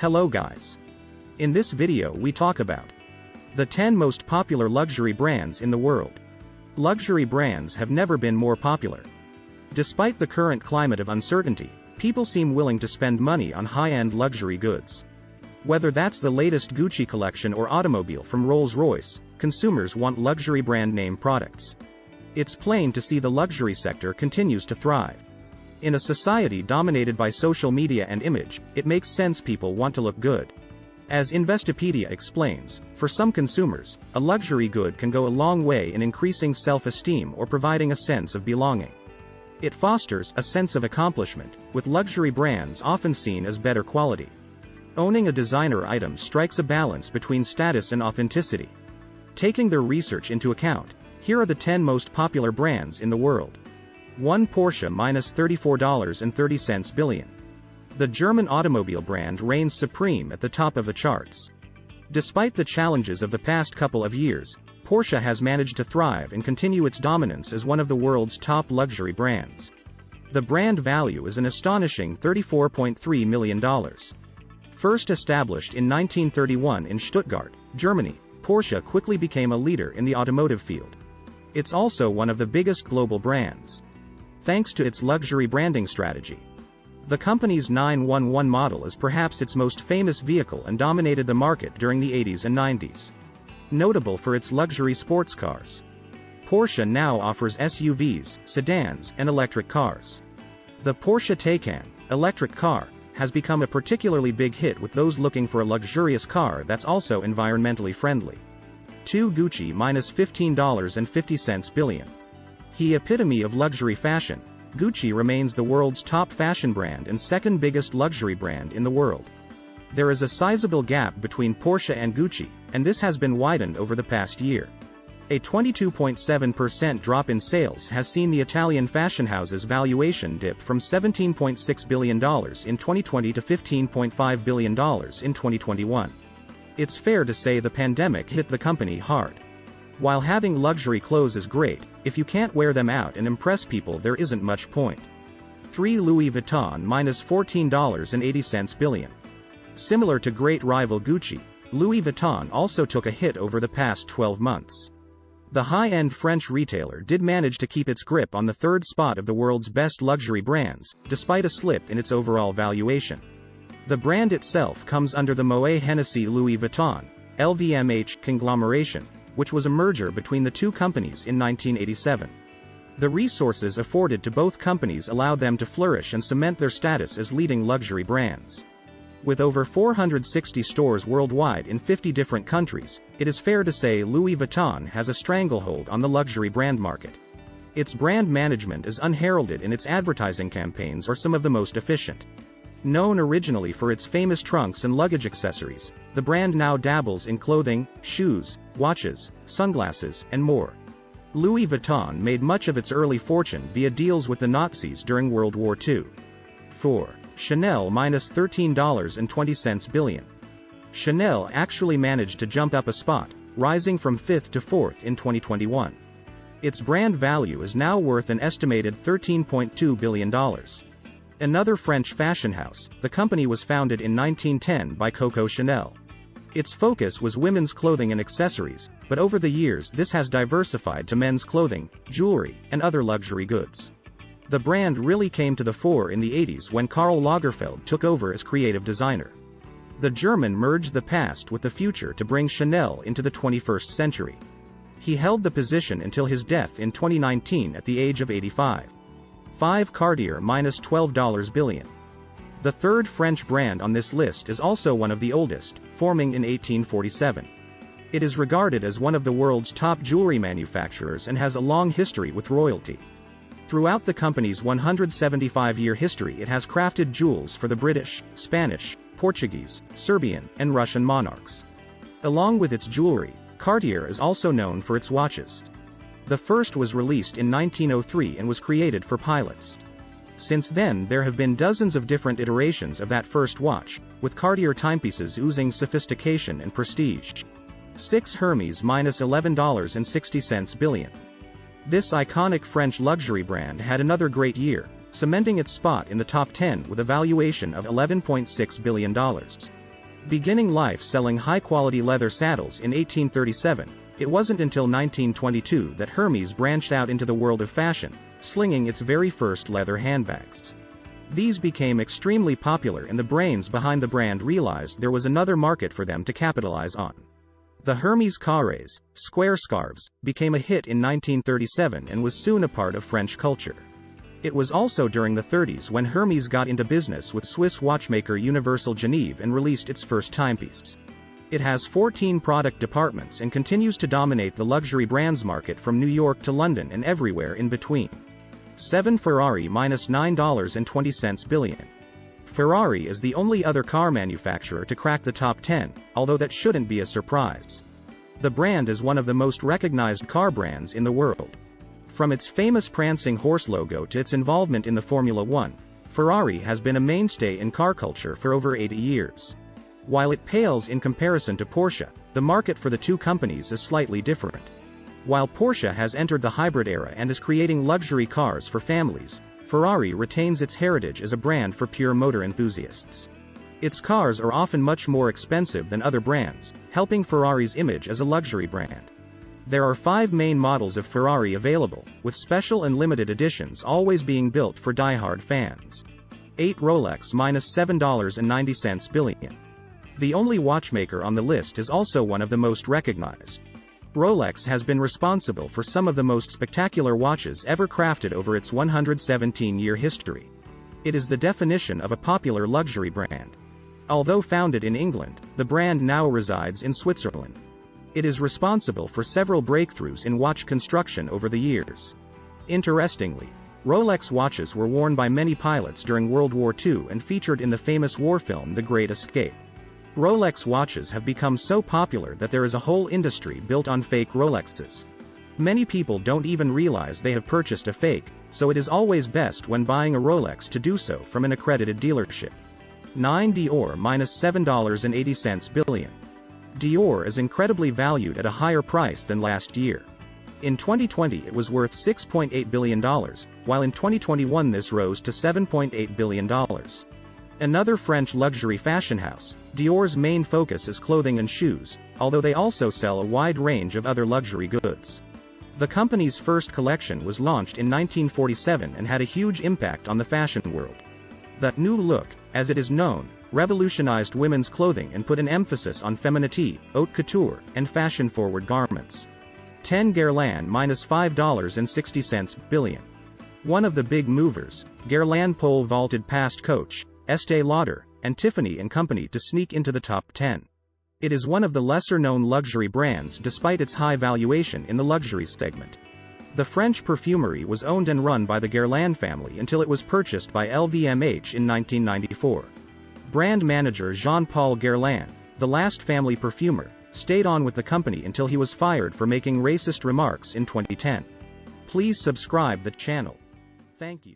Hello guys. In this video we talk about the 10 most popular luxury brands in the world. Luxury brands have never been more popular. Despite the current climate of uncertainty, people seem willing to spend money on high-end luxury goods. Whether that's the latest Gucci collection or automobile from Rolls-Royce, consumers want luxury brand name products. It's plain to see the luxury sector continues to thrive. In a society dominated by social media and image, it makes sense people want to look good. As Investopedia explains, for some consumers, a luxury good can go a long way in increasing self-esteem or providing a sense of belonging. It fosters a sense of accomplishment, with luxury brands often seen as better quality. Owning a designer item strikes a balance between status and authenticity. Taking their research into account, here are the 10 most popular brands in the world. 1. Porsche -$34.30 billion. The German automobile brand reigns supreme at the top of the charts. Despite the challenges of the past couple of years, Porsche has managed to thrive and continue its dominance as one of the world's top luxury brands. The brand value is an astonishing $34.3 million. First established in 1931 in Stuttgart, Germany, Porsche quickly became a leader in the automotive field. It's also one of the biggest global brands, thanks to its luxury branding strategy. The company's 911 model is perhaps its most famous vehicle and dominated the market during the 80s and 90s. Notable for its luxury sports cars, Porsche now offers SUVs, sedans, and electric cars. The Porsche Taycan electric car has become a particularly big hit with those looking for a luxurious car that's also environmentally friendly. 2. Gucci -$15.50 billion. The epitome of luxury fashion, Gucci remains the world's top fashion brand and second biggest luxury brand in the world. There is a sizable gap between Porsche and Gucci, and this has been widened over the past year. A 22.7% drop in sales has seen the Italian fashion house's valuation dip from $17.6 billion in 2020 to $15.5 billion in 2021. It's fair to say the pandemic hit the company hard. While having luxury clothes is great, if you can't wear them out and impress people, there isn't much point. 3. Louis Vuitton -$14.80 billion. Similar to great rival Gucci, Louis Vuitton also took a hit over the past 12 months. The high-end French retailer did manage to keep its grip on the third spot of the world's best luxury brands, despite a slip in its overall valuation. The brand itself comes under the Moet Hennessy Louis Vuitton, LVMH conglomeration, which was a merger between the two companies in 1987. The resources afforded to both companies allowed them to flourish and cement their status as leading luxury brands. With over 460 stores worldwide in 50 different countries, it is fair to say Louis Vuitton has a stranglehold on the luxury brand market. Its brand management is unheralded and its advertising campaigns are some of the most efficient. Known originally for its famous trunks and luggage accessories, the brand now dabbles in clothing, shoes, watches, sunglasses, and more. Louis Vuitton made much of its early fortune via deals with the Nazis during World War II. 4. Chanel -$13.20 billion. Chanel actually managed to jump up a spot, rising from 5th to 4th in 2021. Its brand value is now worth an estimated $13.2 billion. Another French fashion house, the company was founded in 1910 by Coco Chanel. Its focus was women's clothing and accessories, but over the years this has diversified to men's clothing, jewelry, and other luxury goods. The brand really came to the fore in the 80s when Karl Lagerfeld took over as creative designer. The German merged the past with the future to bring Chanel into the 21st century. He held the position until his death in 2019 at the age of 85. 5. Cartier -$12 billion. The third French brand on this list is also one of the oldest, forming in 1847. It is regarded as one of the world's top jewelry manufacturers and has a long history with royalty. Throughout the company's 175-year history, it has crafted jewels for the British, Spanish, Portuguese, Serbian, and Russian monarchs. Along with its jewelry, Cartier is also known for its watches. The first was released in 1903 and was created for pilots. Since then there have been dozens of different iterations of that first watch, with Cartier timepieces oozing sophistication and prestige. 6. Hermes -$11.60 billion. This iconic French luxury brand had another great year, cementing its spot in the top 10 with a valuation of $11.6 billion. Beginning life selling high-quality leather saddles in 1837, it wasn't until 1922 that Hermes branched out into the world of fashion, slinging its very first leather handbags. These became extremely popular and the brains behind the brand realized there was another market for them to capitalize on. The Hermes carrés, square scarves, became a hit in 1937 and was soon a part of French culture. It was also during the 30s when Hermes got into business with Swiss watchmaker Universal Genève and released its first timepiece. It has 14 product departments and continues to dominate the luxury brands market from New York to London and everywhere in between. 7 Ferrari -$9.20 billion. Ferrari is the only other car manufacturer to crack the top 10, although that shouldn't be a surprise. The brand is one of the most recognized car brands in the world. From its famous prancing horse logo to its involvement in the Formula One, Ferrari has been a mainstay in car culture for over 80 years. While it pales in comparison to Porsche, the market for the two companies is slightly different. While Porsche has entered the hybrid era and is creating luxury cars for families, Ferrari retains its heritage as a brand for pure motor enthusiasts. Its cars are often much more expensive than other brands, helping Ferrari's image as a luxury brand. There are 5 main models of Ferrari available, with special and limited editions always being built for die-hard fans. 8 Rolex -$7.90 billion. The only watchmaker on the list is also one of the most recognized. Rolex has been responsible for some of the most spectacular watches ever crafted over its 117-year history. It is the definition of a popular luxury brand. Although founded in England, the brand now resides in Switzerland. It is responsible for several breakthroughs in watch construction over the years. Interestingly, Rolex watches were worn by many pilots during World War II and featured in the famous war film The Great Escape. Rolex watches have become so popular that there is a whole industry built on fake Rolexes. Many people don't even realize they have purchased a fake, so it is always best when buying a Rolex to do so from an accredited dealership. 9 Dior -$7.80 billion. Dior is incredibly valued at a higher price than last year. In 2020 it was worth $6.8 billion, while in 2021 this rose to $7.8 billion. Another French luxury fashion house, Dior's main focus is clothing and shoes, although they also sell a wide range of other luxury goods. The company's first collection was launched in 1947 and had a huge impact on the fashion world. The new look, as it is known, revolutionized women's clothing and put an emphasis on femininity, haute couture, and fashion-forward garments. 10 Guerlain -$5.60 billion. One of the big movers, Guerlain pole vaulted past Coach, Estée Lauder, and Tiffany & Company to sneak into the top 10. It is one of the lesser-known luxury brands despite its high valuation in the luxury segment. The French perfumery was owned and run by the Guerlain family until it was purchased by LVMH in 1994. Brand manager Jean-Paul Guerlain, the last family perfumer, stayed on with the company until he was fired for making racist remarks in 2010. Please subscribe the channel. Thank you.